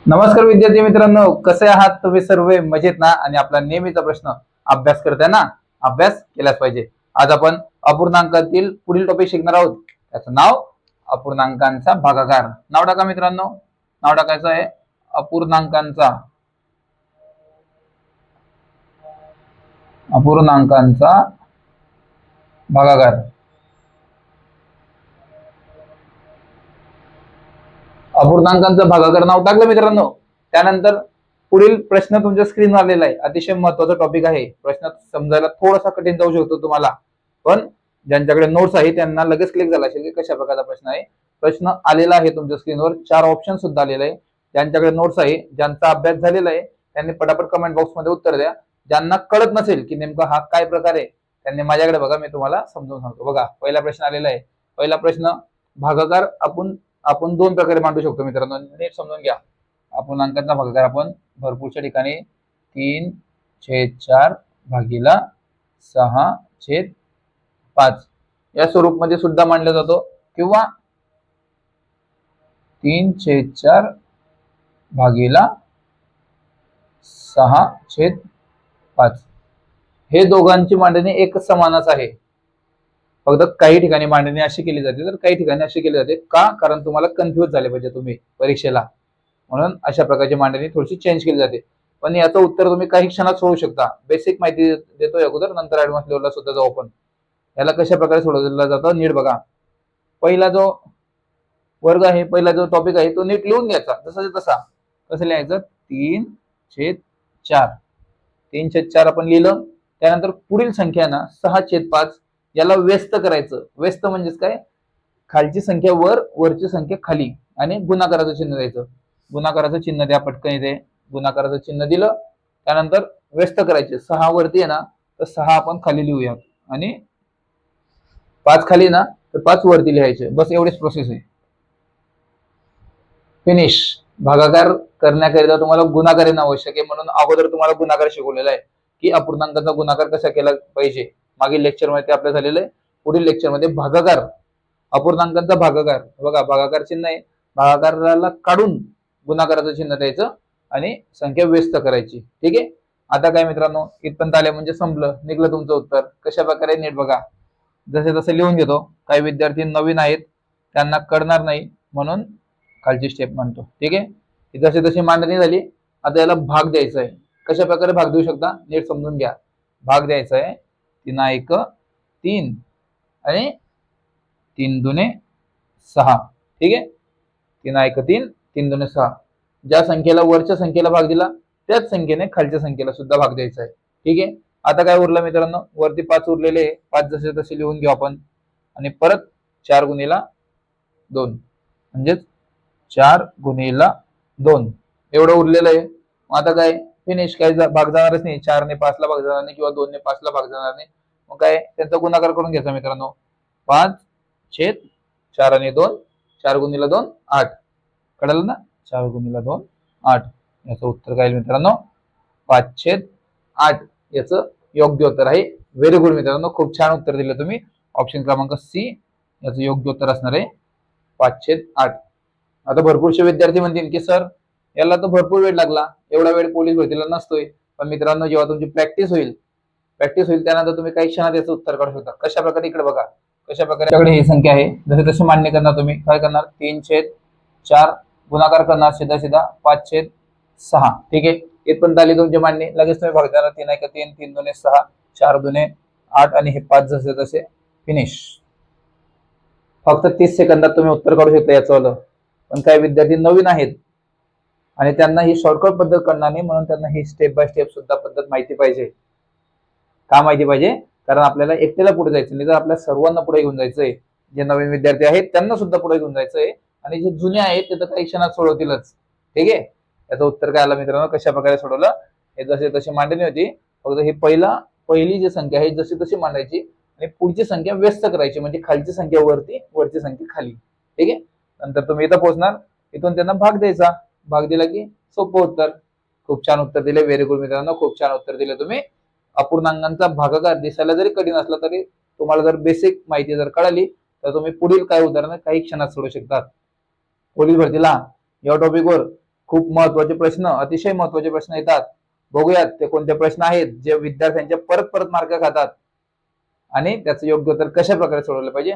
नमस्कार विद्यार्थी मित्रांनो, कसे आहात तुम्ही सर्व? मजेत ना? आणि आपला नेहमीचा प्रश्न, अभ्यास करताय ना? अभ्यास केलाच पाहिजे. आज आपण अपूर्णांकातील पुढील टॉपिक शिकणार आहोत. त्याचं नाव अपूर्णांकांचा भागाकार. नाव टाका मित्रांनो. नाव टाकायचं आहे अपूर्णांकांचा भागाकार. अपूर्णांकांचा भागाकार नाव टाकलं मित्रांनो. त्यानंतर पुढील प्रश्न तुमच्या स्क्रीनवर आलेला आहे. अतिशय महत्त्वाचा टॉपिक आहे. प्रश्न समजायला थोडासा कठीण जाऊ शकतो तुम्हाला, पण ज्यांच्याकडे नोट्स आहे त्यांना लगेच क्लिक झाला असेल की कशा प्रकारचा प्रश्न आहे. प्रश्न आलेला आहे तुमच्या स्क्रीनवर, 4 ऑप्शन सुद्धा आलेले आहे. ज्यांच्याकडे नोट्स आहे, ज्यांचा अभ्यास झालेला आहे, त्यांनी पटापट कमेंट बॉक्स मध्ये उत्तर द्या. ज्यांना कळत नसेल की नेमका हा काय प्रकार आहे, त्यांनी माझ्याकडे बघा, मी तुम्हाला समजावून सांगतो. बघा, पहिला प्रश्न आलेला आहे. पहिला प्रश्न, भागाकार आपण 2 प्रकारे मांडू शकतो मित्रांनो, नीट समजून घ्या. अपूर्णांकांचा भागाकार आपण भरपूरच्या ठिकाणी 3/4 भागीला 6/5 या स्वरूपामध्ये सुद्धा मांडला जातो, किंवा 3/4 भागीला 6/5 हे दोघांची मांडणी एक समानच आहे. फक्त काही ठिकाणी मांडणी अशी केली जाते, तर काही ठिकाणी अशी केली जाते. का? कारण तुम्हाला कन्फ्यूज झाले पाहिजे तुम्ही परीक्षेला, म्हणून अशा प्रकारची मांडणी थोडीशी चेंज केली जाते. पण याचं उत्तर तुम्ही काही क्षणात सोडवू शकता. बेसिक माहिती देतो अगोदर, नंतर ऍडव्हान्स लेवलला सुद्धा जाऊ आपण. याला कशा प्रकारे सोडवलं जातं नीट बघा. पहिला जो वर्ग आहे, पहिला जो टॉपिक आहे, तो नीट लिहून घ्यायचा जसा तसा. कसं लिहायचं? 3/4. 3/4 आपण लिहिलं. त्यानंतर पुढील संख्या ना 6/5, याला व्यस्त करायचं. व्यस्त म्हणजेच काय? खालची संख्या वर, वरची संख्या खाली, आणि गुणाकाराचं चिन्ह द्यायचं. गुणाकाराचं चिन्ह द्या, पटकन येते. गुणाकाराचं चिन्ह दिलं, त्यानंतर व्यस्त करायचे. 6 वरती आहे ना, तर 6 आपण खाली लिहूया, आणि 5 खाली ना, तर 5 वरती लिहायचे. बस एवढीच प्रोसेस आहे. फिनिश. भागाकार करण्याकरिता तुम्हाला गुणाकार येणं आवश्यक आहे, म्हणून अगोदर तुम्हाला गुणाकार शिकवलेला आहे की अपूर्णांकाचा गुणाकार कसा केला पाहिजे. मागील लेक्चर मध्ये ते आपलं झालेलं आहे. पुढील लेक्चर मध्ये भागाकार, अपूर्णांकांचा भागाकार. बघा, भागाकार चिन्ह आहे, भागाकाराला काढून गुणाकाराचं चिन्ह द्यायचं आणि संख्या व्यस्त करायची. ठीक आहे. आता काय मित्रांनो, इथपर्यंत आले म्हणजे संपलं, निघलं तुमचं उत्तर. कशा प्रकारे नीट बघा, जसे तसे लिहून घेतो. काही विद्यार्थी नवीन आहेत, त्यांना कळणार नाही, म्हणून खालची स्टेप मांडतो. ठीक आहे. जशी तशी मांडणी झाली. आता याला भाग द्यायचा आहे. कशा प्रकारे भाग देऊ शकता नीट समजून घ्या. भाग द्यायचा आहे 3×1 3 आणि 3×2 6. ठीक आहे. 3×1 3 3×2 6. ज्या संख्येला वरच्या संख्येला भाग दिला, त्याच संख्येने खालच्या संख्येला सुद्धा भाग द्यायचा आहे. ठीक आहे. आता काय उरलं मित्रांनो? वरती 5 उरलेले, 5 जसे तसे लिहून घेऊ आपण, आणि परत 4×2 म्हणजेच 4×2 एवढं उरलेलं आहे. आता काय फिनिश. काही भाग जाणारच नाही. 4 ने 5 ला भाग जाणार नाही, किंवा 2 ने 5 ला भाग जाणार नाही. मग काय, त्यांचा गुणाकार करून घ्यायचा मित्रांनो. 5/4 आणि 2, 4×2 8. कळलं ना? 4×2 8. याचं उत्तर काय मित्रांनो? 5/8 याचं योग्य उत्तर आहे. व्हेरी गुड मित्रांनो, खूप छान उत्तर दिलं तुम्ही. ऑप्शन क्रमांक सी याचं योग्य उत्तर असणार आहे 5/8. आता भरपूरसे विद्यार्थी म्हणतील की सर, याला तर भरपूर वेळ लागला, एवढा वेळ पोलीस भरतीला नसतोय. पण मित्रांनो, जेव्हा तुमची प्रॅक्टिस होईल त्यानंतर तुम्ही काही क्षणात याचं उत्तर काढू शकता. कशा प्रकारे? इकडे बघा, कशा प्रकारे ही संख्या आहे. जसे तसे मान्य करणार. तुम्ही काय करणार? 3/4 गुणाकार करणार सीधा सीधा 5/6. ठीक आहे. इथपर्यंत आली तुमची मांडणी. लगेच तुम्ही भाग देणार. 3×1 3 3×2 6 4×2 8 आणि हे 5 जसे तसे. फिनिश. फक्त 30 सेकंदात तुम्ही उत्तर काढू शकता याचं वालं. पण काही विद्यार्थी नवीन आहेत आणि त्यांना ही शॉर्टकट पद्धत कळणार नाही, म्हणून त्यांना ही स्टेप बाय स्टेप सुद्धा पद्धत माहिती पाहिजे. का माहिती पाहिजे? कारण आपल्याला एकट्याला पुढे जायचं नाही, तर आपल्या सर्वांना पुढे घेऊन जायचंय. जे नवीन विद्यार्थी आहेत त्यांना सुद्धा पुढे घेऊन जायचंय, आणि जे जुने आहेत ते तर काही क्षणात सोडवतीलच. ठीक आहे. याचं उत्तर काय आलं मित्रांनो? कशा प्रकारे सोडवलं? हे जसे तशी मांडणी होती. फक्त हे पहिली जी संख्या आहे जशी तशी मांडायची, आणि पुढची संख्या व्यस्त करायची, म्हणजे खालची संख्या वरती, वरची संख्या खाली. ठीक आहे. नंतर तुम्ही इथं पोहोचणार. इथून त्यांना भाग द्यायचा. भाग दिला की सोपं उत्तर. खूप छान उत्तर दिले. व्हेरी गुड मित्रांनो, खूप छान उत्तर दिले तुम्ही. अपूर्णांकांचा भागाकार दिसायला जरी कठीण असला, तरी तुम्हाला जर बेसिक माहिती जर कळाली, तर तुम्ही पुढील काय उदाहरण काही क्षणात सोडू शकतात. पोलीस भरतीला या टॉपिकवर खूप महत्वाचे प्रश्न, अतिशय महत्वाचे प्रश्न येतात. बघूयात ते कोणते प्रश्न आहेत जे विद्यार्थ्यांच्या परत परत मार्क खातात आणि त्याचं योग्य उत्तर कशा प्रकारे सोडवलं पाहिजे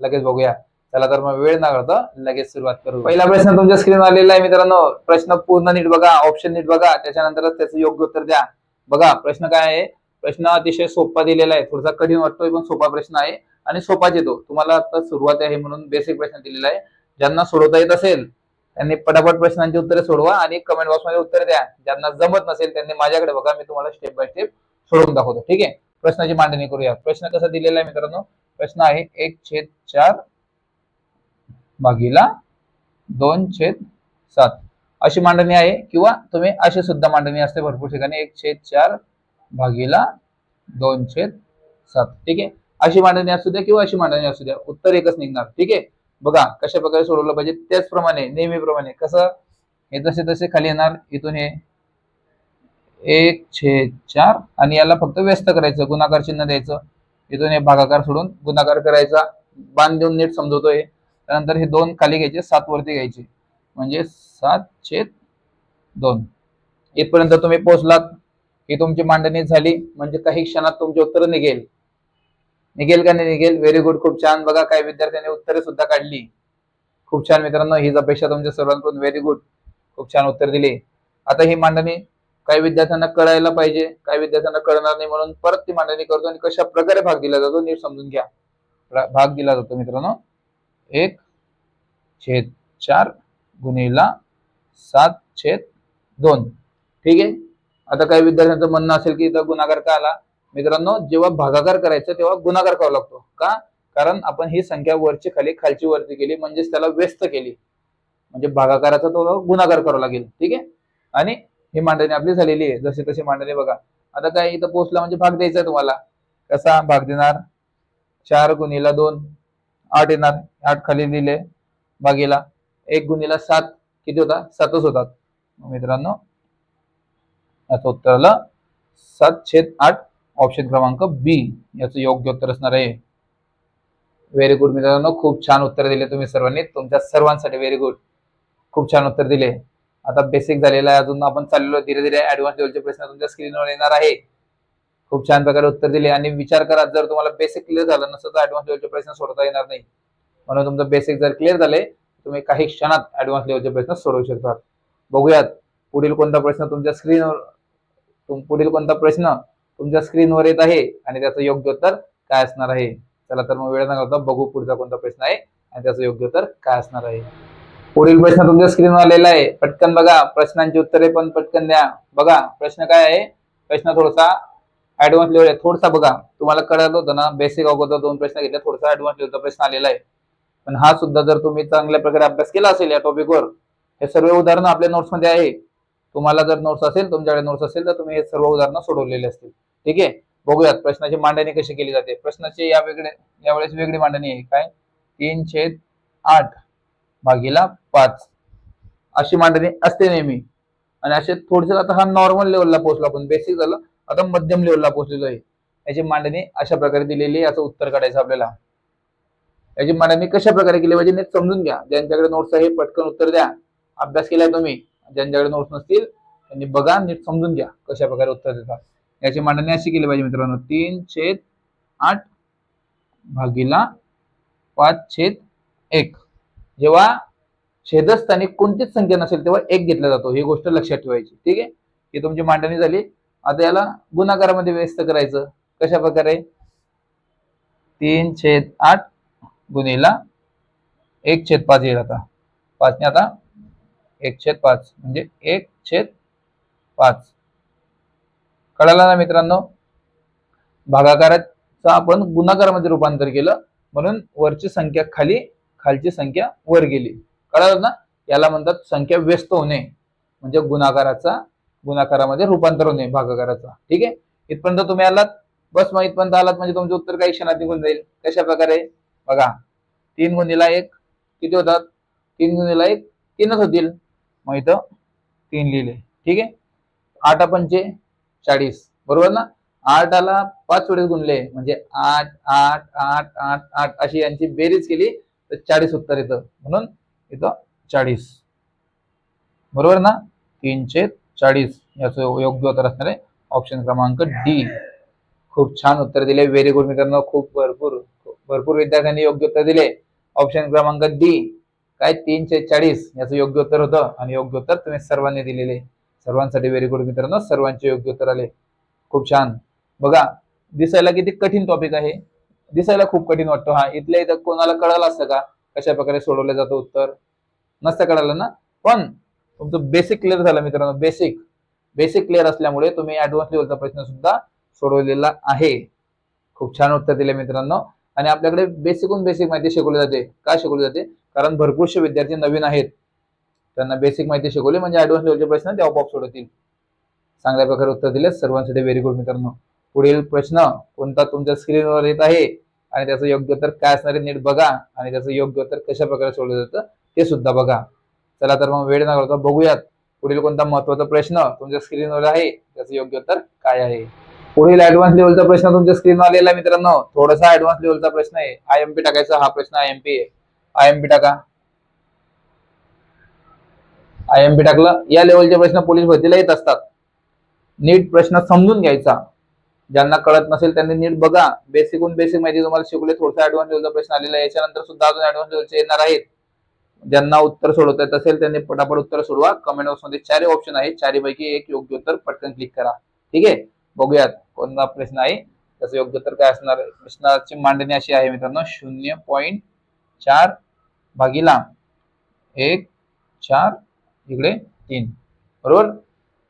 लगेच बघूया. चला तर मग वेळ न घालवता लगेच सुरुवात करू. पहिला प्रश्न तुमच्या स्क्रीनवर आलेला आहे मित्रांनो. प्रश्न पूर्ण नीट बघा, ऑप्शन नीट बघा, त्याच्यानंतरच त्याचं योग्य उत्तर द्या. बघा प्रश्न काय आहे. प्रश्न अतिशय सोपा दिलेला आहे, थोडासा कठीण वाटतोय पण सोपा प्रश्न आहे आणि सोपाच येतो. तुम्हाला आता सुरुवात आहे म्हणून बेसिक प्रश्न दिलेला आहे. ज्यांना सोडवता येत असेल त्यांनी पटापट प्रश्नांची उत्तरे सोडवा आणि कमेंट बॉक्समध्ये उत्तर द्या. ज्यांना जमत नसेल त्यांनी माझ्याकडे बघा, मी तुम्हाला स्टेप बाय स्टेप सोडवून दाखवतो. ठीक आहे, प्रश्नाची मांडणी करूया. प्रश्न कसा दिलेला आहे मित्रांनो. प्रश्न आहे 1/4 भागीला 2/7 अशी मांडणी आहे, किंवा तुम्ही अशी सुद्धा मांडणी असते भरपूर ठिकाणी 1/4 भागीला 2/7. ठीक आहे, अशी मांडणी असू द्या किंवा अशी मांडणी असू द्या, उत्तर एकच निघणार. ठीक आहे, बघा कशा प्रकारे सोडवलं पाहिजे. त्याचप्रमाणे नेहमीप्रमाणे कसं हे जसे जसे खाली येणार, इथून हे 1/4 आणि याला फक्त व्यस्त करायचं, गुणाकार चिन्ह द्यायचं. इथून हे भागाकार सोडून गुणाकार करायचा, बाण देऊन नीट समजवतोय. त्यानंतर हे 2 खाली घ्यायचे, 7 वरती घ्यायचे, म्हणजे 7/2. इथपर्यंत तुम्ही पोहोचलात ही तुमची मांडणी झाली. म्हणजे काही क्षणात तुमचे उत्तर निघेल. निघेल का नाही निघेल. व्हेरी गुड, खूप छान. बघा काही विद्यार्थ्यांनी उत्तरे सुद्धा काढली. खूप छान मित्रांनो, हीच अपेक्षा तुमच्या सर्वांकडून. व्हेरी गुड, खूप छान उत्तर दिले. आता ही मांडणी काही विद्यार्थ्यांना कळायला पाहिजे, काही विद्यार्थ्यांना कळणार नाही, म्हणून परत ती मांडणी करतो आणि कशा प्रकारे भाग दिला जातो नीट समजून घ्या. भाग दिला जातो मित्रांनो 1/4 गुणिला 7/2. ठीक आहे, आता काही विद्यार्थ्यांचं म्हणणं असेल की इथं गुणाकार का आला. मित्रांनो, जेव्हा भागाकार करायचा तेव्हा गुणाकार करावा लागतो का, कारण आपण ही संख्या वरची खाली खालची वरती केली, म्हणजेच त्याला व्यस्त केली, म्हणजे भागाकाराचा तो गुणाकार करावा लागेल. ठीक आहे, आणि ही मांडणी आपली झालेली आहे. जसे तशी मांडणी बघा. आता काय इथं पोहोचला म्हणजे भाग द्यायचा आहे तुम्हाला. कसा भाग देणार. 4 गुणिला 2 8 येणार, 8 खाली दिले, भागीला 1 गुणिला 7 किती होता, 7च होतात. मित्रांनो याचं उत्तर आलं 7/8. ऑप्शन क्रमांक बी याचं योग्य उत्तर असणार आहे. व्हेरी गुड मित्रांनो, खूप छान उत्तर दिले तुम्ही सर्वांनी. तुमच्या सर्वांसाठी व्हेरी गुड, खूप छान उत्तर दिले. आता बेसिक झालेला आहे, अजून आपण चाललेलो धीरे धीरे ऍडव्हान्स लेवलचे प्रश्न तुमच्या स्क्रीनवर येणार आहे. खूप छान प्रकारे उत्तर दिले आणि विचार करा, जर तुम्हाला बेसिक क्लिअर झालं नसतं तर ऍडव्हान्स लेवलचे प्रश्न सोडवता येणार नाही. म्हणून तुमचं बेसिक जर क्लिअर झाले तुम्ही काही क्षणात ऍडव्हान्स लेवलचे प्रश्न सोडवू शकता. बघूयात पुढील कोणता प्रश्न तुमच्या स्क्रीनवर येत आहे आणि त्याचं योग्य उत्तर काय असणार आहे. चला तर मग वेळ न घालवता बघू पुढचा कोणता प्रश्न आहे आणि त्याचं योग्य उत्तर काय असणार आहे. पुढील प्रश्न तुमच्या स्क्रीनवर आलेला आहे, पटकन बघा. प्रश्नांची उत्तरे पण पटकन द्या. बघा प्रश्न काय आहे. प्रश्न थोडासा ऍडव्हान्स लेवल आहे, थोडासा बघा. तुम्हाला कळलं होतं ना, बेसिक अगोदर 2 प्रश्न घेतले, थोडासा ऍडव्हान्स लेवलचा प्रश्न आलेला आहे. पण हा सुद्धा जर तुम्ही चांगल्या प्रकारे अभ्यास केला असेल या टॉपिकवर, हे सर्व उदाहरणं आपल्या नोट्समध्ये आहे. तुम्हाला जर नोट्स असेल, तुमच्याकडे नोट्स असेल तर तुम्ही हे सर्व उदाहरणं सोडवलेले असतील. ठीक आहे, बघूयात प्रश्नाची मांडणी कशी केली जाते. प्रश्नाची यावेळेस वेगळी मांडणी आहे. काय 3/8 भागीला 5 अशी मांडणी असते नेहमी. आणि असे थोडसे, आता हा नॉर्मल लेवलला पोहोचला, आपण बेसिक झालं, आता मध्यम लेवलला पोहोचलेलो आहे. याची मांडणी अशा प्रकारे दिलेली आहे. याचं उत्तर काढायचं आपल्याला. याची मांडणी कशा प्रकारे केली पाहिजे नीट समजून घ्या. ज्यांच्याकडे नोट्स आहे पटकन उत्तर द्या. अभ्यास केलाय तुम्ही. ज्यांच्याकडे नोट्स नसतील त्यांनी बघा, नीट समजून घ्या कशा प्रकारे उत्तर देतात. याची मांडणी अशी केली पाहिजे मित्रांनो, 3/8 भागीला 5/1. जेव्हा छेदस्थानी कोणतीच संख्या नसेल तेव्हा 1 घेतला जातो, ही गोष्ट लक्षात ठेवायची. ठीक आहे, ही तुमची मांडणी झाली. आता याला गुणाकारामध्ये व्यस्त करायचं. कशा प्रकारे 3/8 गुणिला 1/5 येईल. आता 5 ने आता 1/5 म्हणजे 1/5. कळालं ना मित्रांनो. भागाकाराचं आपण गुणाकारामध्ये रूपांतर केलं, म्हणून वरची संख्या खाली, खालची संख्या वर गेली. कळालं ना. याला म्हणतात संख्या व्यस्त होणे, म्हणजे गुणाकारामध्ये रूपांतर होणे भागाकाराचा. ठीक आहे, इथपर्यंत तुम्ही आलात. बस मग इथपर्यंत आलात म्हणजे तुमचं उत्तर काही क्षणात निघून जाईल. कशा प्रकारे बघा, 3 गुणिला 1 किती होतात, 3 गुणिला 1 3च होतील. मग इथं 3 लिहिले. ठीक आहे, 8 पंचे 40 बरोबर ना. 8ला 5 वेळेस गुणले म्हणजे 8 8 8 8 8 अशी यांची बेरीज केली तर 40 उत्तर येतं, म्हणून इथं 40. बरोबर ना? 340 याचं योग्य उत्तर असणार आहे ऑप्शन क्रमांक डी. खूप छान उत्तर दिले, व्हेरी गुड मित्रांनो. खूप भरपूर विद्यार्थ्यांनी योग्य उत्तर दिले. ऑप्शन क्रमांक डी काय 340 याचं योग्य उत्तर होतं आणि योग्य उत्तर तुम्ही सर्वांनी दिलेले. सर्वांसाठी व्हेरी गुड मित्रांनो, सर्वांचे योग्य उत्तर आले. खूप छान. बघा, दिसायला किती कठीण टॉपिक आहे, दिसायला खूप कठीण वाटतो हा. इथल्या इथं कोणाला कळलं असतं का कशा प्रकारे सोडवलं जातं उत्तर? नसतं कळालं ना. पण तुमचं बेसिक क्लिअर झालं मित्रांनो. बेसिक क्लिअर असल्यामुळे तुम्ही ऍडव्हान्स लेवलचा प्रश्न सुद्धा सोडवलेला आहे. खूप छान उत्तर दिले मित्रांनो. आणि आपल्याकडे बेसिकहून बेसिक माहिती शिकवली जाते. का शिकवली जाते? कारण भरपूरसे विद्यार्थी नवीन आहेत, त्यांना बेसिक माहिती शिकवली म्हणजे ऍडव्हान्स लेवलचे प्रश्न ते आपोआप सोडवतील. चांगल्या प्रकारे उत्तर दिले, सर्वांसाठी व्हेरी गुड मित्रांनो. पुढील प्रश्न कोणता तुमच्या स्क्रीनवर येत आहे आणि त्याचं योग्य उत्तर काय असणार आहे नीट बघा आणि त्याचं योग्य उत्तर कशा प्रकारे सोडवलं जातं ते सुद्धा बघा. चला तर मग वेळ न घालवता बघूयात पुढील कोणता महत्वाचा प्रश्न तुमच्या स्क्रीनवर आहे, त्याचं योग्य उत्तर काय आहे. पुढील ऍडव्हान्स लेवलचा प्रश्न तुमच्या स्क्रीनवर आलेला आहे मित्रांनो. थोडासा ऍडव्हान्स लेवलचा प्रश्न आहे. आयएमपी टाकायचा, हा प्रश्न आयएमपी आहे. आयएमपी टाका. आयएमपी टाकलं. या लेवलचे प्रश्न पोलीस भरतीला येत असतात. नीट प्रश्न समजून घ्यायचा. ज्यांना कळत नसेल त्यांनी नीट बघा. बेसिकहून बेसिक माहिती तुम्हाला शिकवले. थोडासा ऍडव्हान्स लेवलचा प्रश्न आलेला आहे. याच्यानंतर सुद्धा अजून ऍडव्हान्स लेवलचे येणार आहेत. ज्यांना उत्तर सोडवता येत असेल त्यांनी पटापट उत्तर सोडवा. कमेंट बॉक्स मध्ये 4 ऑप्शन आहेत, 4 पैकी एक योग्य उत्तर पटकन क्लिक करा. ठीक आहे. बघूयात कोणता प्रश्न आहे, त्याचं योग्य उत्तर काय असणार. प्रश्नाची मांडणी अशी आहे मित्रांनो. 0.4 भागिला 1 4 इकडे 3 बरोबर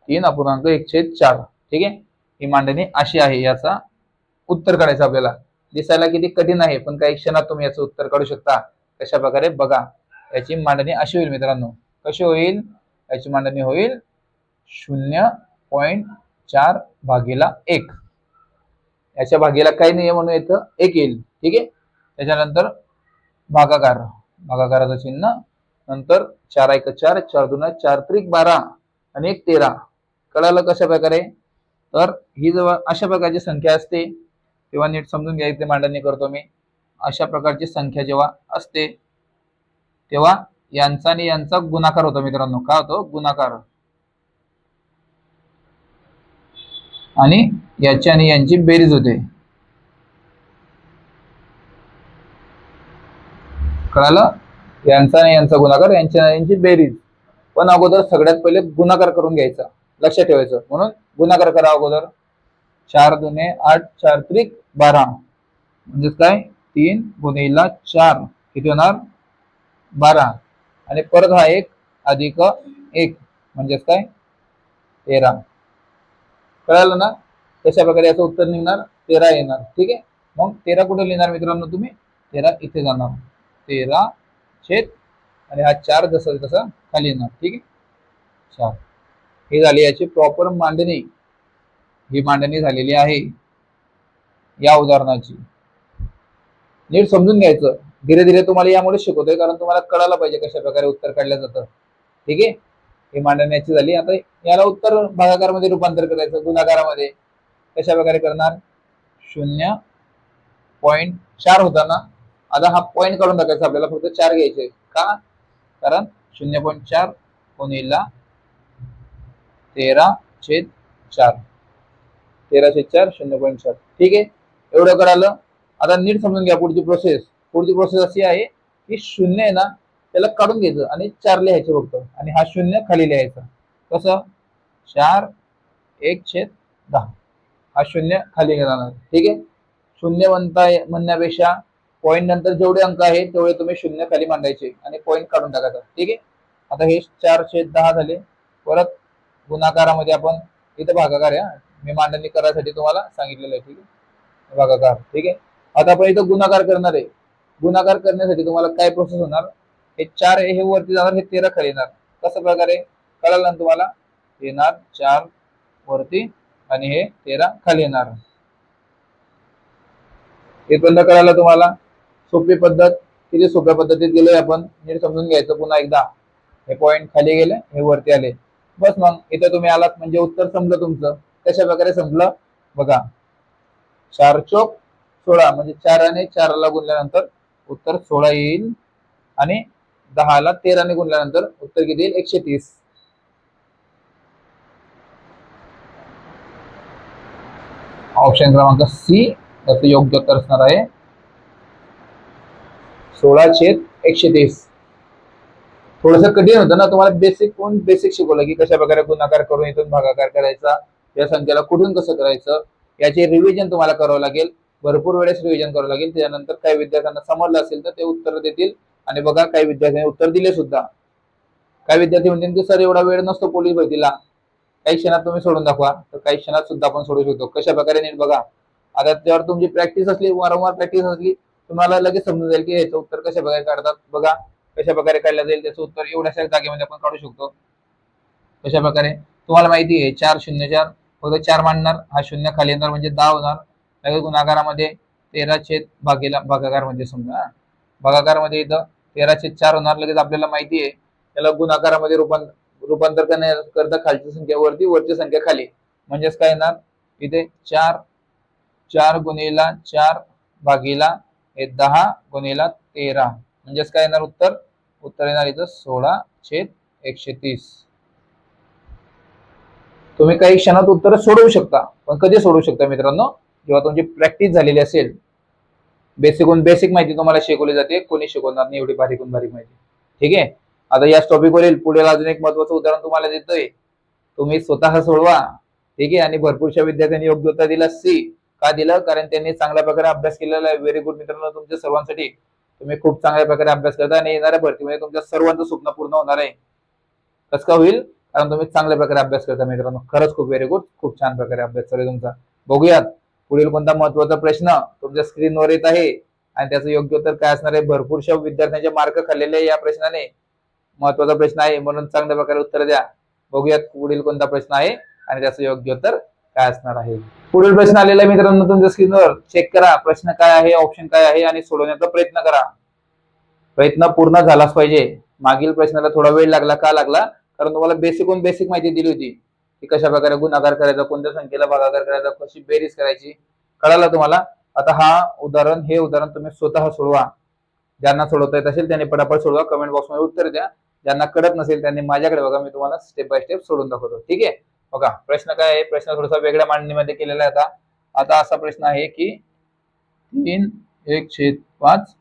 3/1/4. ठीक आहे. ही मांडणी अशी आहे. याचा उत्तर काढायचं आपल्याला. दिसायला किती कठीण आहे पण काही क्षणात तुम्ही याचं उत्तर काढू शकता. कशा प्रकारे बघा. याची मांडणी अशी होईल मित्रांनो. कशी होईल? याची मांडणी होईल 0.4 भागिला 1. याच्या भागीला काही नाही म्हणून इथं 1 येईल. ठीक आहे. त्याच्यानंतर भागाकाराचं चिन्ह, नंतर 4 1 4 4 2 4 3 12 आणि 1 13. कळालं कशा प्रकारे? तर ही जेव्हा अशा प्रकारची संख्या असते तेव्हा नीट समजून घ्यायची मांडणी करतो मी. अशा प्रकारची संख्या जेव्हा असते तेव्हा यांचा आणि यांचा गुणाकार होतो मित्रांनो. काय होतो? गुणाकार. आणि याची आणि यांची बेरीज होते. कळालं? यांचा आणि यांचा गुणाकार, यांची आणि यांची बेरीज. पण अगोदर सगळ्यात पहिले गुणाकार करून घ्यायचा. लक्षात ठेवायचं. म्हणून गुणाकार करा अगोदर. 4 2 8 4 3 12 म्हणजे काय 3 गुणिला 4 किती होणार 12 आणि परत हा 1 अधिक 1 म्हणजे काय 13. कळालं ना? कशा प्रकारे याचं उत्तर निघणार 13 येणार. ठीक आहे. मग 13 कुठे लिहिणार मित्रांनो तुम्ही? 13 इथे जाणार. 13 छेद आणि हा 4 जसं तसं खाली येणार. ठीक आहे. 4 ही झाली याची प्रॉपर मांडणी. ही मांडणी झालेली आहे या उदाहरणाची. नीट समजून घ्यायचं. धीरे धीरे तुम्हाला यामुळे शिकवतोय कारण तुम्हाला कळायला पाहिजे कशा प्रकारे उत्तर काढलं जातं. ठीक आहे. ही मांडण्याची झाली. आता याला उत्तर भागाकारामध्ये रूपांतर करायचं. गुणाकारामध्ये कशा प्रकारे करणार? 0.4 होता ना. आता हा पॉईंट काढून टाकायचा आपल्याला. फक्त 4 घ्यायचे. का? कारण 0.4 गुणिला 13/4 13/4 0.4. ठीक आहे. एवढं कळालं. आता नीट समजून घ्या पुढची प्रोसेस. पुढची प्रोसेस अशी आहे की 0 आहे ना त्याला काढून घ्यायचं आणि 4 लिहायचे फक्त आणि हा 0 खाली लिहायचा. कसं? 4 1/10 हा 0 खाली जाणार. ठीक आहे. 0 म्हणण्यापेक्षा पॉईंट नंतर जेवढे अंक आहेत तेवढे तुम्ही 0 खाली मांडायचे आणि पॉईंट काढून टाकायचा. ठीक आहे. आता हे 4/10 झाले. परत गुणाकारामध्ये आपण इथं भागाकार आहे. मी मांडणी करायसाठी तुम्हाला सांगितलेलं आहे. ठीक आहे. भागाकार. ठीक आहे. आता आपण इथं गुणाकार करणार आहे. गुणाकार करण्यासाठी तुम्हाला काय प्रोसेस होणार? हे 4 हे वरती जाणार, हे 13 खाली येणार. कसं प्रकारे कळालं ना तुम्हाला? येणार 4 वरती आणि हे 13 खाली येणार. इथपर्यंत कळालं तुम्हाला? सोपी पद्धत. किती सोप्या पद्धतीत गेलोय आपण. नीट समजून घ्यायचं पुन्हा एकदा. हे पॉईंट खाली गेले, हे वरती आले. बस मग इथं तुम्ही आलात म्हणजे उत्तर संपलं तुमचं. कशा प्रकारे संपलं बघा. 4 चोक 16 म्हणजे 4 ने 4 ला गुणल्यानंतर उत्तर 16 येईल आणि 10 ला 13 ने गुणल्यानंतर उत्तर किती येईल 130. ऑप्शन क्रमांक सी याचं योग्य उत्तर असणार आहे 16/130. थोडंसं कठीण होतं ना, तुम्हाला बेसिक शिकवलं की कशा प्रकारे गुणाकार करून इथून भागाकार करायचा, या संख्येला कुठून कसं करायचं याचे रिव्हिजन तुम्हाला करावं लागेल, भरपूर वेळेस रिव्हिजन करावं लागेल. त्यानंतर काही विद्यार्थ्यांना समजलं असेल तर ते उत्तर देतील. आणि बघा काही विद्यार्थ्यांनी उत्तर दिले सुद्धा. काही विद्यार्थी म्हणतील की सर एवढा वेळ नसतो पोलीस भरतीला, काही क्षणात तुम्ही सोडून दाखवा. तर काही क्षणात सुद्धा आपण सोडू शकतो. कशा प्रकारे नीट बघा. आता त्यावर तुमची प्रॅक्टिस असली, वारंवार प्रॅक्टिस असली, तुम्हाला लगेच समजून जाईल की याचं उत्तर कशा प्रकारे काढतात. बघा कशा प्रकारे काढलं जाईल त्याचं उत्तर एवढ्याशा जागेमध्ये आपण काढू शकतो. कशा प्रकारे तुम्हाला माहिती आहे 4/4 फक्त 4 मांडणार, हा शून्य खाली येणार म्हणजे 10 होणार. लगेच गुणाकारामध्ये 13 भागाकार म्हणजे समजा भागाकारमध्ये इथं 13/4 होणार. लगेच आपल्याला माहिती आहे त्याला गुणाकारामध्ये रूपांतर करता खालची संख्या वरती, वरची संख्या खाली. म्हणजेच काय येणार इथे 4 गुणिला 4 भागीला हे 10 गुणिला 13 म्हणजेच काय येणार उत्तर येणार इथं 16/130. तुम्ही काही क्षणात उत्तर सोडवू शकता, पण कधी सोडवू शकता मित्रांनो, जेव्हा तुमची प्रॅक्टिस झालेली असेल. बेसिक माहिती तुम्हाला शिकवली जाते, कोणी शिकवणार नाही एवढी बारीकून बारीक माहिती. ठीक आहे. आता याच टॉपिकवरील पुढील अजून एक महत्वाचं उदाहरण तुम्हाला देतोय, तुम्ही स्वतः सोडवा. ठीक आहे. आणि भरपूरशा विद्यार्थ्यांनी योग्य उत्तर दिलं सी. का दिलं? कारण त्यांनी चांगल्या प्रकारे अभ्यास केलेला आहे. व्हेरी गुड मित्रांनो, तुमच्या सर्वांसाठी. तुम्ही खूप चांगल्या प्रकारे अभ्यास करता आणि येणाऱ्या भरतीमध्ये तुमच्या सर्वांचं स्वप्न पूर्ण होणार आहे. कसं का होईल? कारण तुम्ही चांगल्या प्रकारे अभ्यास करता मित्रांनो. खरंच खूप व्हेरी गुड, खूप छान प्रकारे अभ्यास चालू आहे तुमचा. बघूयात पुढील कोणता महत्वाचा प्रश्न तुमच्या स्क्रीनवर येत आहे आणि त्याचं योग्य उत्तर काय असणार आहे. भरपूरशा विद्यार्थ्यांचे मार्क खाल्लेले या प्रश्नाने. महत्वाचा प्रश्न आहे म्हणून चांगल्या प्रकारे उत्तर द्या. बघूयात पुढील कोणता प्रश्न आहे आणि त्याचं योग्य उत्तर काय असणार आहे. पुढील प्रश्न आलेला आहे मित्रांनो तुमच्या स्क्रीनवर. चेक करा प्रश्न काय आहे, ऑप्शन काय आहे आणि सोडवण्याचा प्रयत्न करा. प्रयत्न पूर्ण झालाच पाहिजे. मागील प्रश्नाला थोडा वेळ लागला. का लागला? कारण तुम्हाला बेसिक माहिती दिली होती की कशा प्रकारे गुणाकार करायचा, कोणत्या संख्येला भागाकार करायचा, कशी बेरीज करायची. कळालं तुम्हाला? आता हे उदाहरण तुम्ही स्वतः सोडवा. ज्यांना सोडवता येत असेल त्यांनी पटापट सोडवा, कमेंट बॉक्समध्ये उत्तर द्या. ज्यांना कळत नसेल त्यांनी माझ्याकडे बघा, मी तुम्हाला स्टेप बाय स्टेप सोडून दाखवतो. ठीक आहे. बघा प्रश्न काय आहे. प्रश्न थोडासा वेगळ्या मांडणीमध्ये केलेला आहे. आता असा प्रश्न आहे की 3/1/5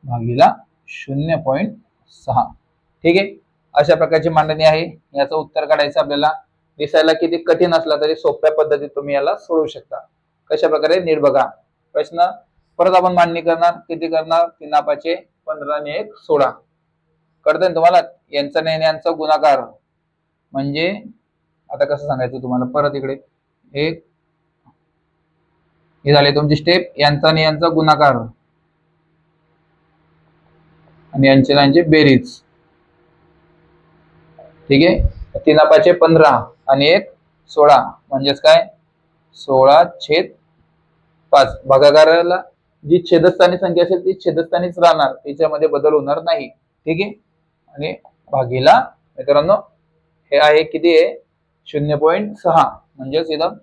भागीला 0.6. ठीक आहे. अशा प्रकारची मांडणी आहे. याचं उत्तर काढायचं आपल्याला. दिसायला किती कठीण असला तरी सोप्या पद्धतीत तुम्ही याला सोडवू शकता. कशा प्रकारे नीट बघा. प्रश्न परत आपण मांडणी करणार. किती करणार? 3/15 आणि 1 16. कळतंय ना तुम्हाला? यांचा आणि यांचा गुणाकार म्हणजे आता कसं सांगायचं तुम्हाला. परत इकडे एक हे झाले तुमची स्टेप. यांचा आणि यांचा गुणाकार आणि यांची बेरीज. ठीक आहे. 3/15 आणि 1 16 म्हणजेच काय 16/5. भागाकाराला जी छेदस्थानी संख्या असेल ती छेदस्थानीच राहणार, त्याच्यामध्ये बदल होणार नाही. ठीक आहे. आणि भागीला मित्रांनो हे आहे किती आहे 0.6 म्हणजेच इथं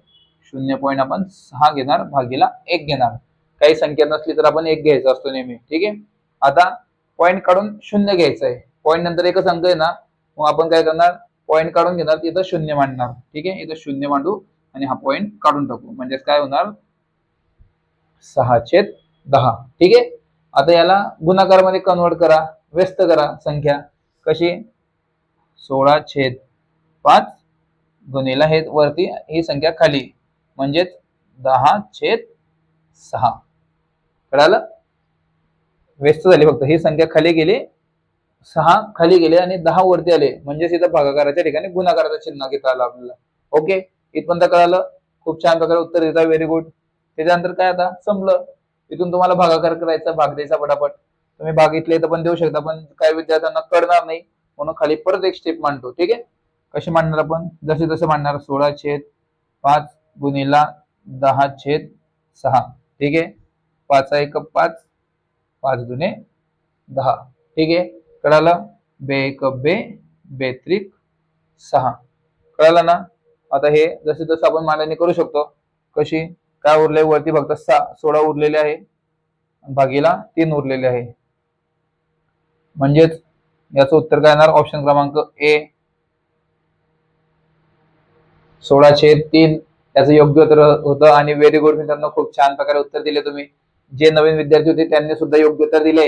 0.6 घेणार भागीला 1 घेणार. काही संख्या नसली तर आपण 1 घ्यायचा असतो नेहमी. ठीक आहे. आता पॉईंट काढून 0 घ्यायचं आहे. पॉईंट नंतर एकच अंक आहे ना, मग आपण काय करणार पॉईंट काढून घेणार, तिथं 0 मांडणार. ठीक आहे. इथं 0 मांडू आणि हा पॉईंट काढून टाकू म्हणजेच काय होणार 6/10. ठीक आहे. आता याला गुणाकारामध्ये कन्वर्ट करा, व्यस्त करा संख्या. कशी 16/5 गुणिला हे वरती ही संख्या खाली म्हणजेच 10/6. कळालं? व्यस्त झाली फक्त ही संख्या खाली गेली, 6 खाली गेले आणि 10 वरती आले म्हणजेच इथं भागाकाराच्या ठिकाणी गुणाकाराचं चिन्ह घेता आलं आपल्याला. ओके. इथपर्यंत कळालं? खूप छान प्रकारे उत्तर देता. Very good. त्याच्यानंतर काय आता संपलं. इथून तुम्हाला भागाकार करायचा, भाग द्यायचा पटापट. तुम्ही भाग इथले इथं पण देऊ शकता, पण काही विद्यार्थ्यांना कळणार नाही म्हणून खाली परत एक स्टेप मांडतो. ठीक आहे. कशी मांडणार आपण? जसे तसे मांडणार. 16/5 गुणिला 10/6. ठीक आहे. 5 5 5 दुने 10. ठीक आहे. कळालं? 2 1 2 6. कळालं ना? आता हे जसे तसं आपण मांडणी करू शकतो. कशी? काय उरले वरती फक्त 16 उरलेले आहे, भागीला 3 उरलेले आहे. म्हणजेच याचं उत्तर काय येणार? ऑप्शन क्रमांक ए 16/3 त्याचं योग्य उत्तर होतं आणि व्हेरी गुड मित्रांनो, खूप छान प्रकारे उत्तर दिले तुम्ही. जे नवीन विद्यार्थी होते त्यांनी सुद्धा योग्य उत्तर दिले.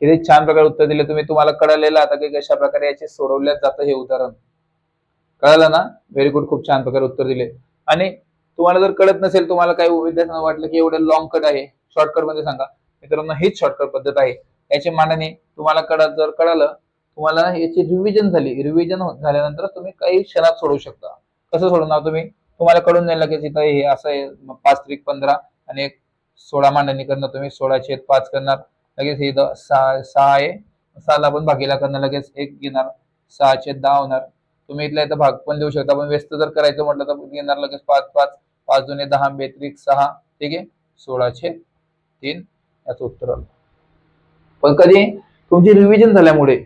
किती छान प्रकारे उत्तर दिले तुम्ही. तुम्हाला कळलेलं आता की कशा प्रकारे याचे सोडवल्या जातं हे उदाहरण. कळालं ना? व्हेरी गुड, खूप छान प्रकारे उत्तर दिले. आणि तुम्हाला जर कळत नसेल, तुम्हाला काही विद्यार्थ्यांना वाटलं की एवढं लॉंग कट आहे, शॉर्टकट मध्ये सांगा. मित्रांनो, हीच शॉर्टकट पद्धत आहे. याची मांडणी तुम्हाला जर कळालं, तुम्हाला याची रिव्हिजन झाली. रिव्हिजन झाल्यानंतर तुम्ही काही क्षणात सोडवू शकता. कसं सोडवणार तुम्ही? तुम्हाला कळून नाही लगेच इथं हे असं आहे 5 त्रिक 15 आणि एक 16 मांडणी करणार तुम्ही. 16/5 करणार. लगेच हे 6 आहे, 6ला पण भागीला करणार, लगेच 1 घेणार, 6/10 होणार. तुम्ही इथल्या इथं भाग पण देऊ शकता, पण व्यस्त जर करायचं म्हटलं तर घेणार लगेच 5 5 5 दुने 10 बेत्रिक 6. ठीक आहे, 16/3 याचं उत्तर आलं. पण कधी तुमची रिव्हिजन झाल्यामुळे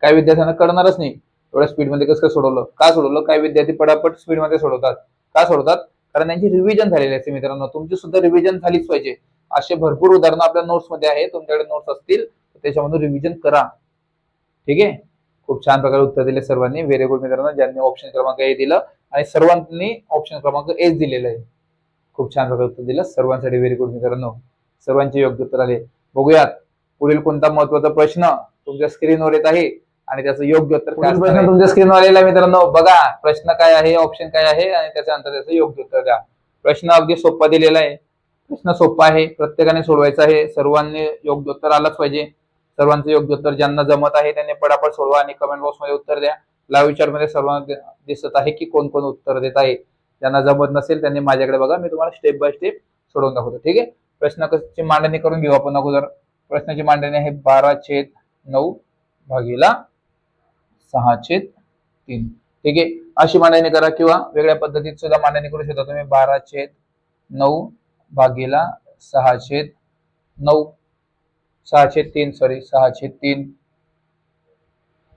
काही विद्यार्थ्यांना कळणारच नाही एवढ्या स्पीड मध्ये कसं सोडवलं. का सोडवलं? काही विद्यार्थी पटापट स्पीड मध्ये सोडवतात. का सोडवतात? कारण त्यांची रिव्हिजन झालेली असते. मित्रांनो, तुमची सुद्धा रिव्हिजन झालीच पाहिजे. असे भरपूर उदाहरणं आपल्या नोट्स मध्ये आहे. तुमच्याकडे नोट्स असतील त्याच्यामधून रिव्हिजन करा. ठीक आहे, खूप छान प्रकारे उत्तर दिले सर्वांनी. व्हेरी गुड मित्रांनो, ज्यांनी ऑप्शन क्रमांक ए दिलं आणि सर्वांनी ऑप्शन क्रमांक ए दिलेलं आहे. खूप छान प्रकारे उत्तर दिलं सर्वांसाठी. व्हेरी गुड मित्रांनो, सर्वांचे योग्य उत्तर आले. बघूयात पुढील कोणता महत्वाचा प्रश्न तुमच्या स्क्रीनवर येत आहे आणि त्याचं योग्य उत्तर काय. प्रश्न तुमच्या स्क्रीनवर आलेला मित्रांनो, बघा प्रश्न काय आहे, ऑप्शन काय आहे आणि त्याच्यानंतर त्याचं योग्य उत्तर द्या. प्रश्न अगदी सोपा दिलेला आहे. प्रश्न सोपा आहे, प्रत्येकाने सोडवायचा आहे. सर्वांनी योग्य उत्तर आलंच पाहिजे. सर्वांचं योग्य उत्तर ज्यांना जमत आहे त्यांनी पटापट सोडवा आणि कमेंट बॉक्स मध्ये उत्तर द्या. लाईव्ह विचार मध्ये सर्वांना दिसत आहे की कोण कोण उत्तर देत आहे. ज्यांना जमत नसेल त्यांनी माझ्याकडे बघा, मी तुम्हाला स्टेप बाय स्टेप सोडवून दाखवतो. ठीक आहे, प्रश्नाची मांडणी करून घेऊ आपण अगोदर. प्रश्नाची मांडणी आहे 12/9 भागीला 6/3. ठीक आहे, अशी मांडणी करा किंवा वेगळ्या पद्धतीत सुद्धा मांडणी करू शकता तुम्ही. 12/9 भागीला 6/9 6/3 सॉरी 6/3.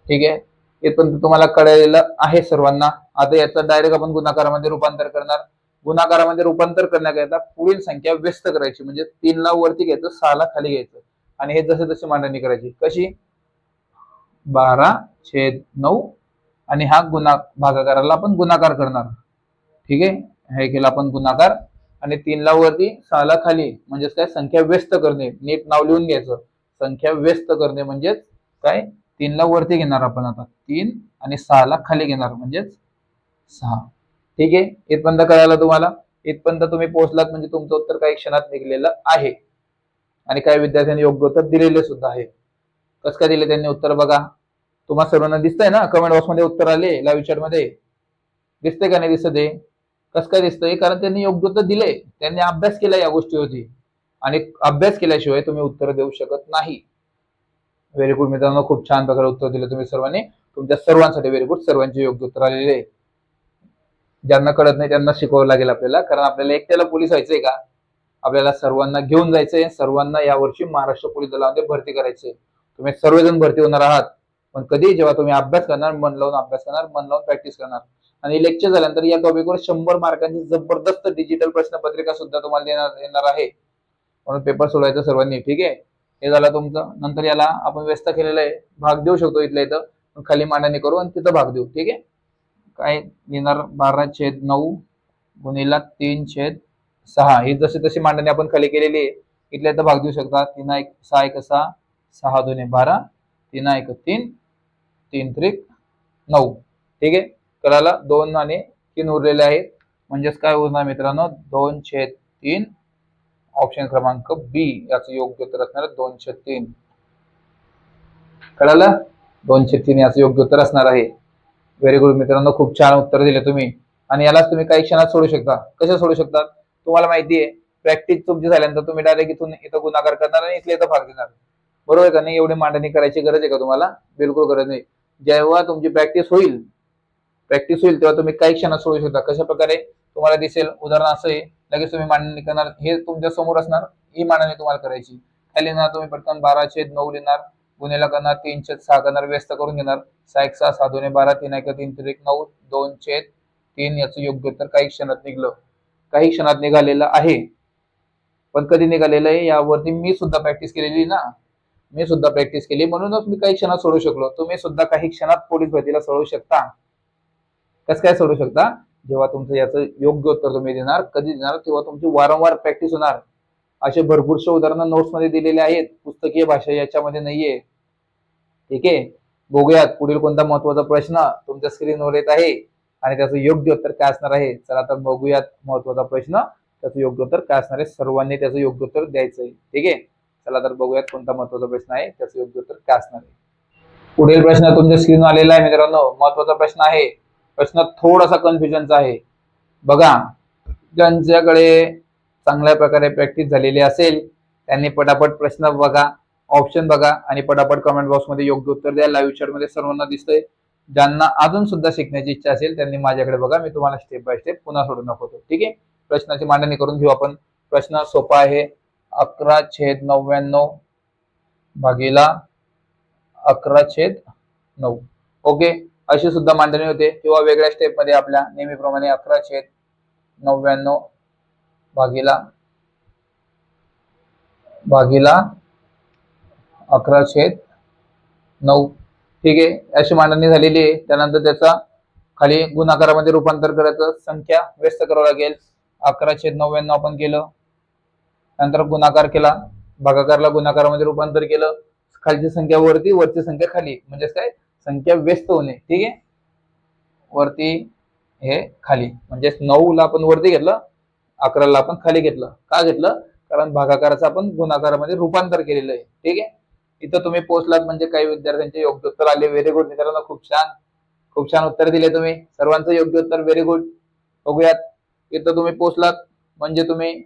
ठीक आहे, हे पण तुम्हाला कळलेलं आहे सर्वांना. आता याचं डायरेक्ट आपण गुणाकारामध्ये रूपांतर करणार. गुणाकारामध्ये रूपांतर करण्याकरिता पुढील संख्या व्यस्त करायची. म्हणजे 3ला वरती घ्यायचं, 6ला खाली घ्यायचं आणि हे जसे तशी मांडणी करायची. कशी? 12/9 आणि हा भागाकाराला आपण गुणाकार करणार. ठीक आहे, हे केला आपण गुणाकार आणि 3ला वरती 6ला खाली, म्हणजेच काय, संख्या व्यस्त करणे. नीट नाव लिहून घ्यायचं. संख्या व्यस्त करणे म्हणजेच काय, 3ला वरती घेणार आपण आता 3 आणि 6ला खाली घेणार म्हणजेच 6. ठीक आहे, इथपर्यंत कळालं तुम्हाला. इथपर्यंत तुम्ही पोहोचलात म्हणजे तुमचं उत्तर काही क्षणात निघलेलं आहे आणि काही विद्यार्थ्यांनी योग्य उत्तर दिलेले सुद्धा आहे. कसं काय दिले त्यांनी उत्तर बघा. तुम्हाला सर्वांना दिसतंय ना, कमेंट बॉक्स मध्ये उत्तर आले. लाईव्ह चॅट मध्ये दिसतंय का नाही दिसत आहे? कसं काय दिसतंय? कारण त्यांनी योग्य उत्तर दिले, त्यांनी अभ्यास केला या गोष्टीवरती आणि अभ्यास केल्याशिवाय तुम्ही उत्तर देऊ शकत नाही. व्हेरी गुड मित्रांनो, खूप छान प्रकारे उत्तर दिले तुम्ही सर्वांनी. तुमच्या सर्वांसाठी व्हेरी गुड. सर्वांचे योग्य उत्तर आलेले आहे. ज्यांना कळत नाही त्यांना शिकवावं लागेल आपल्याला, कारण आपल्याला एकट्याला पोलीस व्हायचंय का? आपल्याला सर्वांना घेऊन जायचंय. सर्वांना यावर्षी महाराष्ट्र पोलीस दलामध्ये भरती करायचंय. तुम्ही सर्वजण भरती होणार आहात, पण कधी? जेव्हा तुम्ही अभ्यास करणार, मन लावून अभ्यास करणार, मन लावून प्रॅक्टिस करणार. आणि लेक्चर झाल्यानंतर या टॉपिकवर 100 मार्कांची जबरदस्त डिजिटल प्रश्नपत्रिका सुद्धा तुम्हाला देणार आहे. म्हणून पेपर सोडवायचा सर्वांनी. ठीक आहे, हे झालं तुमचं. नंतर याला आपण व्यस्त केलेलं आहे, भाग देऊ शकतो इथल्या इथं, खाली मांडणी करू आणि तिथं भाग देऊ. ठीक आहे, काय येणार? 12/9 गुणिला 3/6. ही जशी तशी मांडणी आपण खाली केलेली आहे. इथल्या इथं भाग देऊ शकता. 3 1 6 1 6 6 2 12 3 1 3 3 त्रिक 9. ठीक आहे, कळाला? 2 आणि 3 उरलेले आहेत. म्हणजेच काय उरणार मित्रांनो? 2/3. ऑप्शन क्रमांक बी याचं योग्य उत्तर असणार 2/3. कळालं? 2/3 याचं योग्य उत्तर असणार आहे. व्हेरी गुड मित्रांनो, खूप छान उत्तर दिले तुम्ही. आणि यालाच तुम्ही काही क्षणात सोडू शकता. कशा सोडू शकतात? तुम्हाला माहिती आहे, प्रॅक्टिस तुमची झाल्यानंतर तुम्ही डायरेक्ट इथं गुणाकार करणार आणि इथले इथं भाग देणार. बरोबर का नाही? एवढी मांडणी करायची गरज आहे का तुम्हाला? बिलकुल गरज नाही. जेव्हा तुमची प्रॅक्टिस होईल तेव्हा तुम्ही काही क्षणात सोडू शकता. कशा प्रकारे तुम्हाला दिसेल? उदाहरण असं आहे, लगेच तुम्ही मांडणी करणार, हे तुमच्या समोर असणार, ही मांडणी तुम्हाला करायची. काय लिहिणार तुम्ही? पटकन 12/9 लिहिणार, गुणिला करणार, 3/6 करणार, व्यस्त करून घेणार, 6 1 6 6 2 12 3 1 3 त्रिक 9 2/3 याचं योग्य उत्तर काही क्षणात निघलं. काही क्षणात निघालेलं आहे. पण कधी निघालेलं आहे यावरती मी सुद्धा प्रॅक्टिस केलेली ना. मी सुद्धा प्रॅक्टिस केली, म्हणूनच मी काही क्षणात सोडू शकलो. तुम्ही सुद्धा काही क्षणात पोलीस भरतीला सोडवू शकता. कसं काय सोडू शकता? जेव्हा तुमचं याचं योग्य उत्तर तुम्ही देणार, कधी देणार, तेव्हा तुमची वारंवार प्रॅक्टिस होणार. असे भरपूरशे उदाहरणं नोट्समध्ये दिलेले आहेत, पुस्तकीय भाषा याच्यामध्ये नाहीये. ठीक आहे, बघूयात पुढील कोणता महत्वाचा प्रश्न तुमच्या स्क्रीनवर येत आहे आणि त्याचं योग्य उत्तर काय असणार आहे. चला तर बघूयात महत्वाचा प्रश्न, त्याचं योग्य उत्तर काय असणार आहे. सर्वांनी त्याचं योग्य उत्तर द्यायचं आहे. ठीक आहे, चला तर बघूयात कोणता महत्वाचा प्रश्न आहे, त्याचं योग्य उत्तर काय असणार आहे. पुढील प्रश्न तुमच्या स्क्रीनवर आलेला आहे मित्रांनो, महत्वाचा प्रश्न आहे. प्रश्न थोडासा कन्फ्युजनचा आहे. बघा, ज्यांच्याकडे चांगल्या प्रकारे प्रॅक्टिस झालेली असेल त्यांनी पटापट प्रश्न बघा, ऑप्शन बघा आणि पटापट कमेंट बॉक्समध्ये योग्य उत्तर द्या. लाईव्ह चॅटमध्ये सर्वांना दिसतंय. ज्यांना अजून सुद्धा शिकण्याची इच्छा असेल त्यांनी माझ्याकडे बघा, मी तुम्हाला स्टेप बाय स्टेप पुन्हा सोडून दाखवतो. ठीक आहे, प्रश्नाची मांडणी करून घेऊ आपण. प्रश्न सोपा आहे. 11/99 भागीला 11/9. ओके, अशी सुद्धा मांडणी होते किंवा वेगळ्या स्टेप मध्ये आपल्या नेहमीप्रमाणे 11/99 भागीला 11/9. ठीक आहे, अशी मांडणी झालेली आहे. त्यानंतर त्याचा खाली गुणाकारामध्ये रूपांतर करायचं, संख्या व्यस्त करावं लागेल. 11/99 आपण केलं, नंतर गुणाकार केला, भागाकारला गुणाकारामध्ये रूपांतर केलं, खालची संख्या वरती, वरची संख्या खाली, म्हणजे काय, संख्या व्यस्त होणे. ठीक आहे, वरती हे खाली, म्हणजे 9 ला आपण वरती घेतलं, 11 ला आपण खाली घेतलं. का घेतलं, कारण भागाकाराचं आपण गुणाकारामध्ये रूपांतर केलेलं आहे. ठीक आहे, इथं तुम्ही पोहोचलात म्हणजे काही विद्यार्थ्यांचे योग्य उत्तर आले. व्हेरी गुड मित्रांनो, खूप छान, खूप छान उत्तर दिले तुम्ही. सर्वांचं योग्य उत्तर व्हेरी गुड. बघूयात, इथं तुम्ही पोहोचलात म्हणजे तुम्ही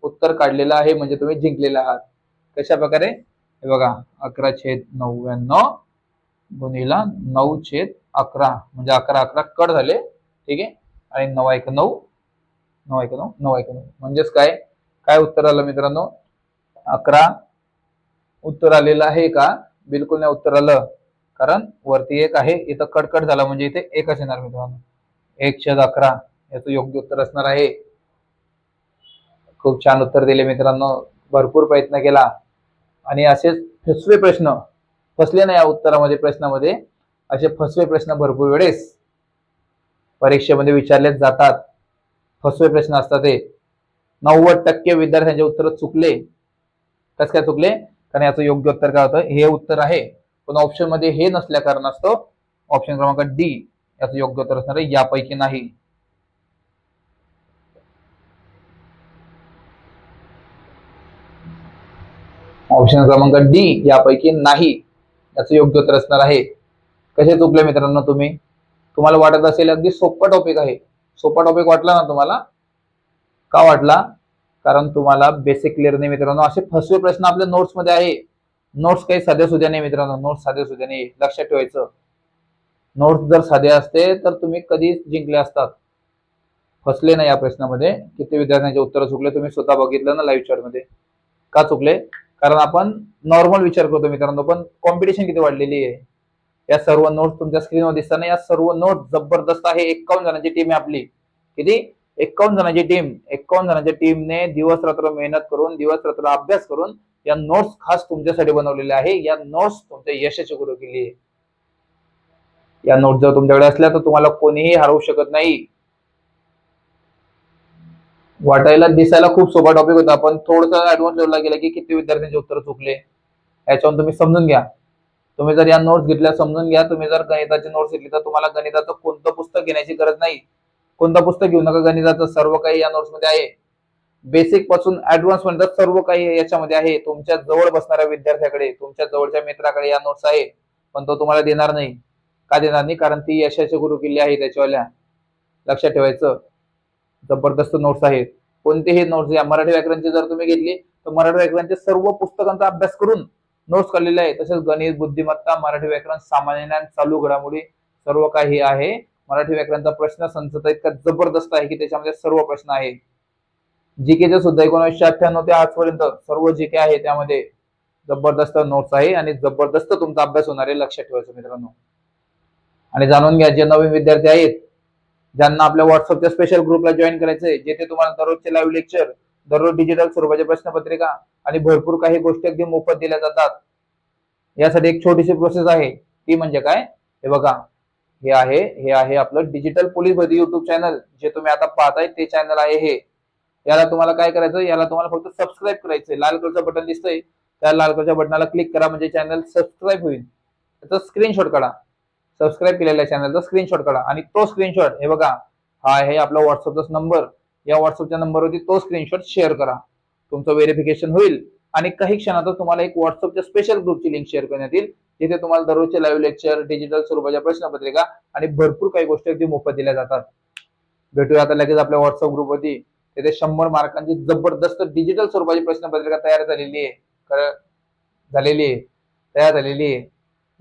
उत्तर काढलेलं आहे, म्हणजे तुम्ही जिंकलेला आहात. कशा प्रकारे, हे बघा, 11/99 गुणिला 9/11, म्हणजे 11 कट झाले. ठीक आहे, आणि 9×9 म्हणजेच काय, काय उत्तर आलं मित्रांनो, 11 उत्तर आलेलं आहे का, बिलकुल नाही उत्तर आलं, कारण वरती 1 आहे, इथं कट झाला म्हणजे इथे 1च येणार मित्रांनो. 1/11 याचं योग्य उत्तर असणार आहे. खूप छान उत्तर दिले मित्रांनो, भरपूर प्रयत्न केला आणि असेच फसवे प्रश्न, फसले नाही या उत्तरामध्ये, प्रश्नामध्ये असे फसवे प्रश्न भरपूर वेळेस परीक्षेमध्ये विचारले जातात. फसवे प्रश्न असतात ते. 90% विद्यार्थ्यांचे उत्तर चुकले. कसं काय चुकले, कारण याचं योग्य उत्तर काय होतं, हे उत्तर आहे, पण ऑप्शन मध्ये हे नसल्या कारणास्तव ऑप्शन क्रमांक डी याचं योग्य उत्तर असणार आहे, यापैकी नाही. ऑप्शन क्रमांक डी यापैकी नाही याचं योग्य उत्तर असणार आहे. कसे चुकले मित्रांनो तुम्ही, तुम्हाला वाटत असेल अगदी सोपा टॉपिक आहे. सोपा टॉपिक वाटला ना तुम्हाला, का वाटला, कारण तुम्हाला बेसिक क्लिअर नाही मित्रांनो. असे फसवे प्रश्न आपल्या नोट्स मध्ये आहे. नोट्स काही साध्या सुध्या नाही मित्रांनो, नोट्स साध्या सुध्या नाही, लक्षात ठेवायचं. नोट्स जर साधे असते तर तुम्ही कधीच जिंकले असतात. फसले नाही या प्रश्नामध्ये. किती विद्यार्थ्यांचे उत्तर चुकले तुम्ही स्वतः बघितलं ना लाईव्ह चॅट मध्ये. का चुकले, कारण आपण नॉर्मल विचार करतो मित्रांनो, पण कॉम्पिटिशन किती वाढलेली आहे. या सर्व नोट्स तुमच्या स्क्रीनवर दिसताना, या सर्व नोट्स जबरदस्त आहे. 51 जणांची टीम आहे आपली. किती, 51 जणांची टीम. 51 जणांच्या टीमने दिवस रात्र मेहनत करून, दिवस रात्र अभ्यास करून या नोट्स खास तुमच्यासाठी बनवलेल्या आहे. या नोट्स तुमच्या यशाची गुरु केली आहे. या नोट्स जर तुमच्याकडे असल्या तर तुम्हाला कोणीही हरवू शकत नाही. वाटायला दिसायला खूप सोपा टॉपिक होता, पण थोडंसं ऍडव्हान्स लेवलला गेला की किती विद्यार्थ्यांचे उत्तर चुकले याच्यावरून तुम्ही समजून घ्या. तुम्ही जर या नोट्स घेतल्या, समजून घ्या. तुम्ही जर गणिताची नोट्स घेतली तर तुम्हाला गणिताचं कोणतं पुस्तक घेण्याची गरज नाही. कोणतं पुस्तक घेऊ नका, गणिताचं सर्व काही या नोट्स मध्ये आहे. बेसिक पासून ऍडव्हान्स पर्यंत सर्व काही याच्यामध्ये आहे. तुमच्या जवळ बसणाऱ्या विद्यार्थ्याकडे, तुमच्या जवळच्या मित्राकडे या नोट्स आहे, पण तो तुम्हाला देणार नाही. का देणार नाही, कारण ती यशाची गुरु किल्ली आहे त्याच्यावाल्या. लक्षात ठेवायचं, जबरदस्त नोट्स आहेत. कोणतेही नोट्स या मराठी व्याकरणची जर तुम्ही घेतली तर मराठी व्याकरणचे सर्व पुस्तकांचा अभ्यास करून नोट्स काढलेले आहे. तसेच गणित, बुद्धिमत्ता, मराठी व्याकरण, सामान्य ज्ञान, चालू घडामोडी सर्व काही आहे. मराठी व्याकरणचा प्रश्न संच इतका जबरदस्त आहे की त्याच्यामध्ये सर्व प्रश्न आहे. जीकेचे सुद्धा 1998 ते आजपर्यंत सर्व जीके आहे, त्यामध्ये जबरदस्त नोट्स आहे आणि जबरदस्त तुमचा अभ्यास होणार आहे. लक्षात ठेवायचं मित्रांनो. आणि जाणून घ्या, जे नवीन विद्यार्थी आहेत ज्यांना आपल्या व्हॉट्सअपच्या स्पेशल ग्रुपला जॉईन करायचंय, जेथे तुम्हाला दररोजचे लाईव्ह लेक्चर, दररोज डिजिटल स्वरूपाची प्रश्नपत्रिका आणि भरपूर काही गोष्टी अगदी मोफत दिल्या जातात. यासाठी एक छोटीशी प्रोसेस आहे, ती म्हणजे काय, हे बघा, हे आहे आपलं डिजिटल पोलीस भरती युट्यूब चॅनल, जे तुम्ही आता पाहताय ते चॅनल आहे हे. याला तुम्हाला काय करायचं, याला तुम्हाला फक्त सबस्क्राईब करायचंय. लाल कलरचं बटन दिसतंय, त्या लाल कलरच्या बटनाला क्लिक करा म्हणजे चॅनल सबस्क्राईब होईल. त्याचा स्क्रीनशॉट काढा, सबस्क्राईब केलेल्या चॅनलचा स्क्रीनशॉट काढा आणि तो स्क्रीनशॉट हे बघा, हा आहे आपला व्हॉट्सअपचा नंबर. या व्हॉट्सअपच्या नंबरवरती तो स्क्रीनशॉट शेअर करा. तुमचं व्हेरिफिकेशन होईल आणि काही क्षणातच तुम्हाला एक व्हॉट्सअपच्या स्पेशल ग्रुपची लिंक शेअर करण्यात येईल, जिथे तुम्हाला दररोजचे लाईव्ह लेक्चर, डिजिटल स्वरूपाच्या प्रश्नपत्रिका आणि भरपूर काही गोष्टी अगदी मोफत दिल्या जातात. भेटूया आता लगेच आपल्या व्हॉट्सअप ग्रुपवरती. तिथे 100 मार्कांची जबरदस्त डिजिटल स्वरूपाची प्रश्नपत्रिका तयार झालेली आहे, तयार झालेली आहे.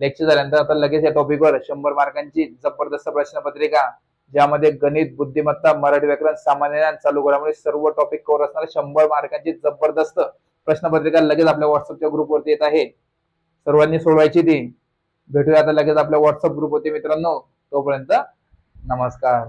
लेक्चर झाल्यानंतर आता लगेच या टॉपिकवर 100 मार्कांची जबरदस्त प्रश्नपत्रिका, ज्यामध्ये गणित, बुद्धिमत्ता, मराठी व्याकरण, सामान्य ज्ञान, चालू घडामोडी सर्व टॉपिक कव्हर असणारे 100 मार्कांची जबरदस्त प्रश्नपत्रिका लगेच आपल्या व्हॉट्सअपच्या ग्रुपवरती येत आहे. सर्वांनी सोडवायची ती. भेटूया आता लगेच आपल्या व्हॉट्सअप ग्रुपवरती मित्रांनो. तोपर्यंत नमस्कार.